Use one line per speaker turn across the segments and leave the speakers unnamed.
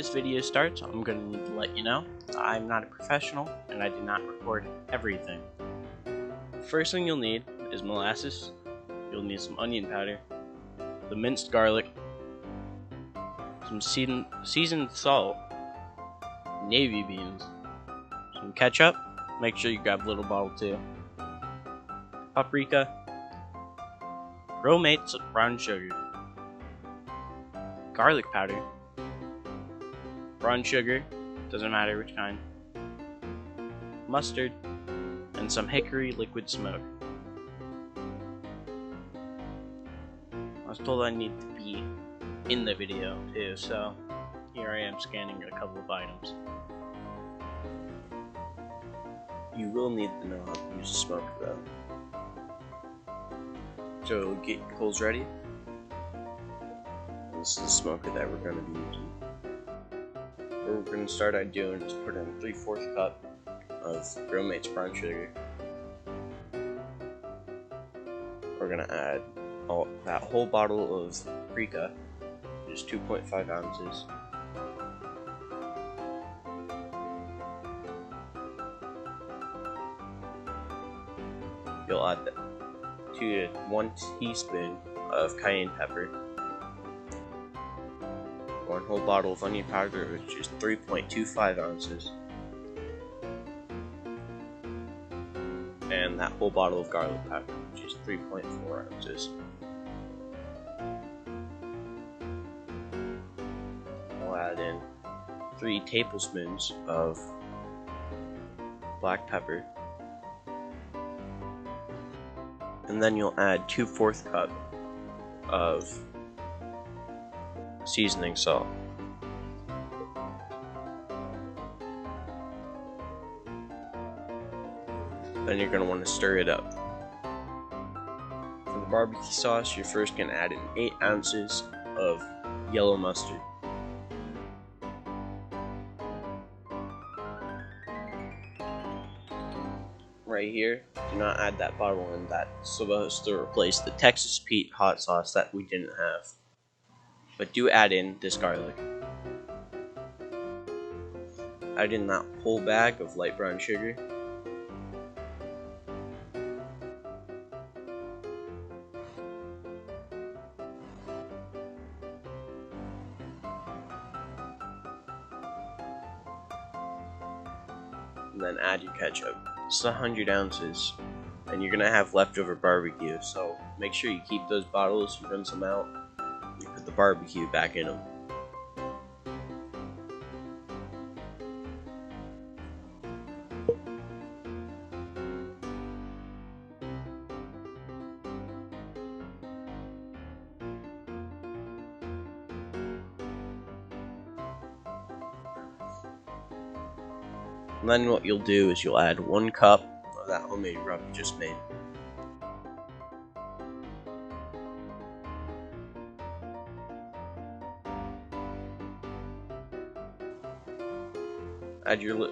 this video starts, I'm going to let you know I'm not a professional and I do not record everything. First thing you'll need is molasses. You'll need some onion powder, some minced garlic, some seasoned salt, navy beans, some ketchup. Make sure you grab a little bottle too. Paprika, Romate's brown sugar, garlic powder, brown sugar, doesn't matter which kind, mustard, and some hickory liquid smoke. I was told I need to be in the video too, so here I am scanning a couple of items. You will need to know how to use a smoker though. So get your coals ready. This is the smoker that we're going to be using. What we're going to start out doing is put in 3/4 cup of Romate's brown sugar. We're going to add that whole bottle of paprika, which is 2.5 ounces. You'll add 2 to 1 teaspoon of cayenne pepper. 1 whole bottle of onion powder, which is 3.25 ounces. And that whole bottle of garlic powder, which is 3.4 ounces. We'll add in 3 tablespoons of black pepper. And then you'll add 2/4 cup of seasoning salt. Then you're going to want to stir it up. For the barbecue sauce, you're first going to add in 8 ounces of yellow mustard. Right here, do not add that bottle in. That's supposed to replace the Texas Pete hot sauce that we didn't have. But do add in this garlic. Add in that whole bag of light brown sugar. And then add your ketchup. It's 100 ounces. And you're going to have leftover barbecue, so make sure you keep those bottles, you rinse them out, you put the barbecue back in them. And then what you'll do is you'll add 1 cup of that homemade rub you just made. Add your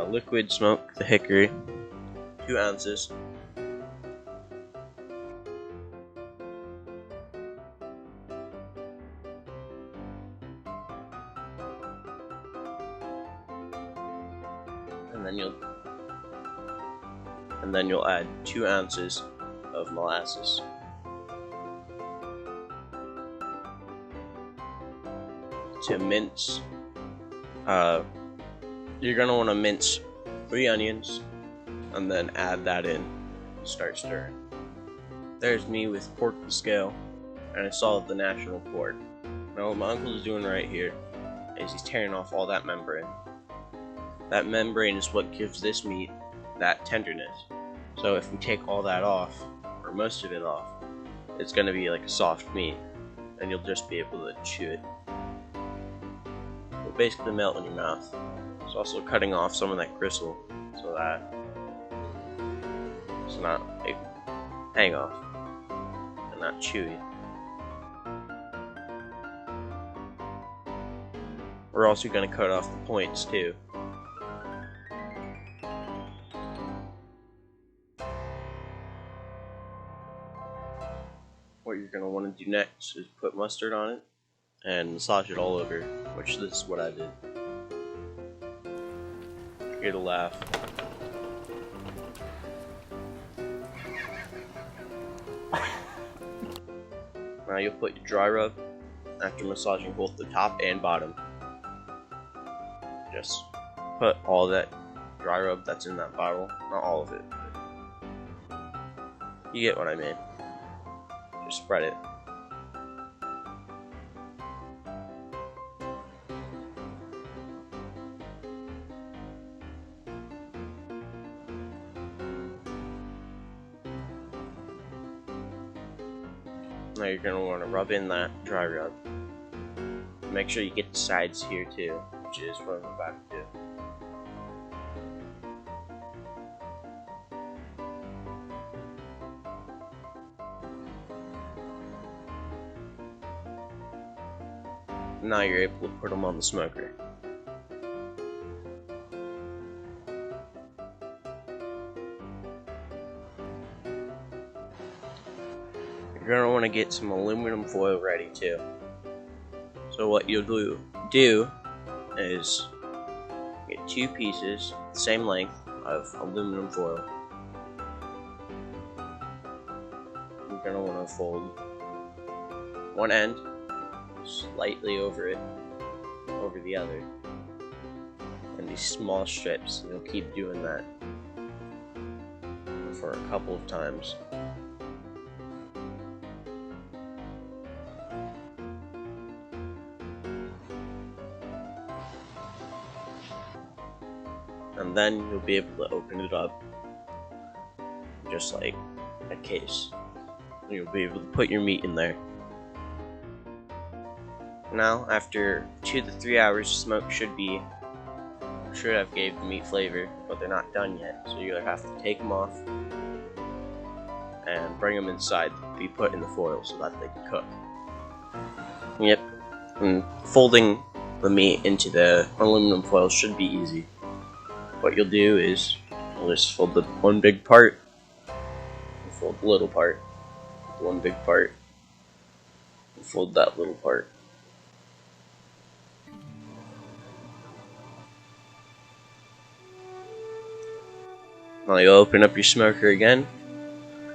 liquid smoke, the hickory, 2 ounces. And then you'll add 2 ounces of molasses. To mince, you're going to want to mince 3 onions and then add that in and start stirring. There's me with pork to scale, and I saw the national pork. Now what my uncle is doing right here is he's tearing off all that membrane. That membrane is what gives this meat that tenderness. So if we take all that off, or most of it off, it's going to be like a soft meat, and you'll just be able to chew it. It'll basically melt in your mouth. It's also cutting off some of that gristle, so that it's not like hang off and not chewy. We're also going to cut off the points too. What you're going to want to do next is put mustard on it and massage it all over, which this is what I did. You're to laugh. Now you'll put your dry rub after massaging both the top and bottom. Just put all that dry rub that's in that bottle, not all of it. You get what I mean. Just spread it. Now you're going to want to rub in that dry rub. Make sure you get the sides here too, which is what I'm about to do. Now you're able to put them on the smoker. You're going to want to get some aluminum foil ready too. So what you'll do is get 2 pieces, the same length, of aluminum foil. You're going to want to fold one end slightly over the other, and these small strips. You'll keep doing that for a couple of times. And then you'll be able to open it up just like a case. You'll be able to put your meat in there. Now, after 2 to 3 hours, smoke should have gave the meat flavor, but they're not done yet. So you'll have to take them off and bring them inside to be put in the foil so that they can cook. Yep, and folding the meat into the aluminum foil should be easy. What you'll do is you'll just fold the one big part, and fold the little part, the one big part, and fold that little part. Now you'll open up your smoker again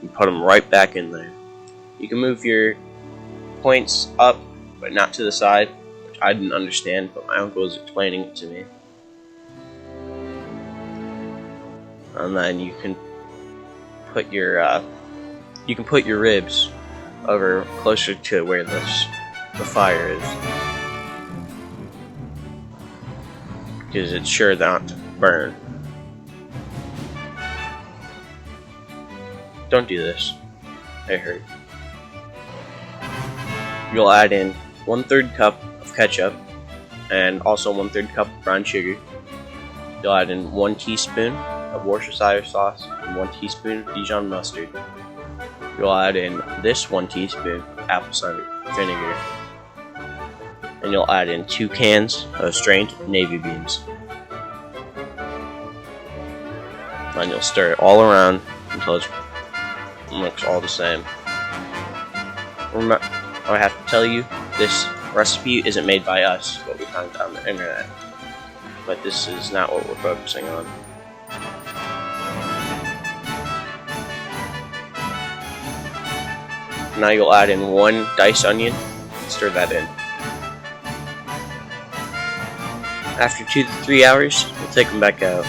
and put them right back in there. You can move your points up, but not to the side, which I didn't understand, but my uncle was explaining it to me. And then you can put your ribs over closer to where the fire is, because it's sure not to burn. Don't do this. It hurt. You'll add in 1/3 cup of ketchup and also 1/3 cup of brown sugar. You'll add in 1 teaspoon of Worcestershire sauce and 1 teaspoon of Dijon mustard. You'll add in this 1 teaspoon of apple cider vinegar. And you'll add in 2 cans of strained navy beans. And you'll stir it all around until it looks all the same. I have to tell you, this recipe isn't made by us, but we found it on the internet. But this is not what we're focusing on. Now you'll add in 1 diced onion and stir that in. After 2 to 3 hours, we'll take them back out.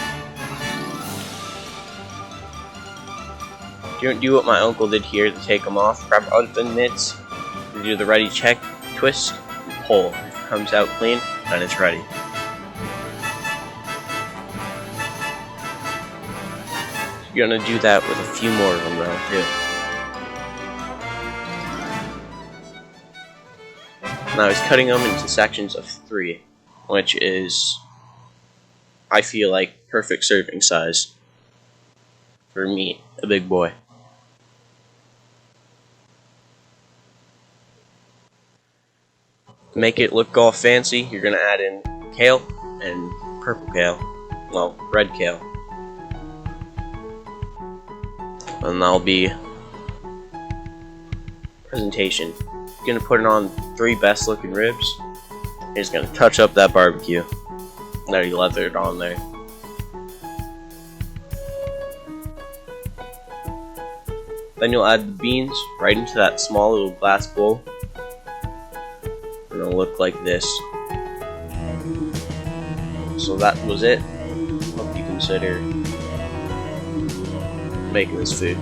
Don't do what my uncle did here to take them off. Grab oven mitts, do the ready check, twist, and pull. If it comes out clean, then it's ready. You're gonna do that with a few more of them though, too. Now he's cutting them into sections of 3, which is, I feel like, perfect serving size for me, a big boy. To make it look all fancy, you're gonna add in kale and purple kale, well, red kale. And that'll be presentation. gonna put it on 3 best looking ribs. You're just gonna touch up that barbecue that you leathered on there. Then you'll add the beans right into that small little glass bowl. And it'll look like this. So that was it. Hope you consider making this food.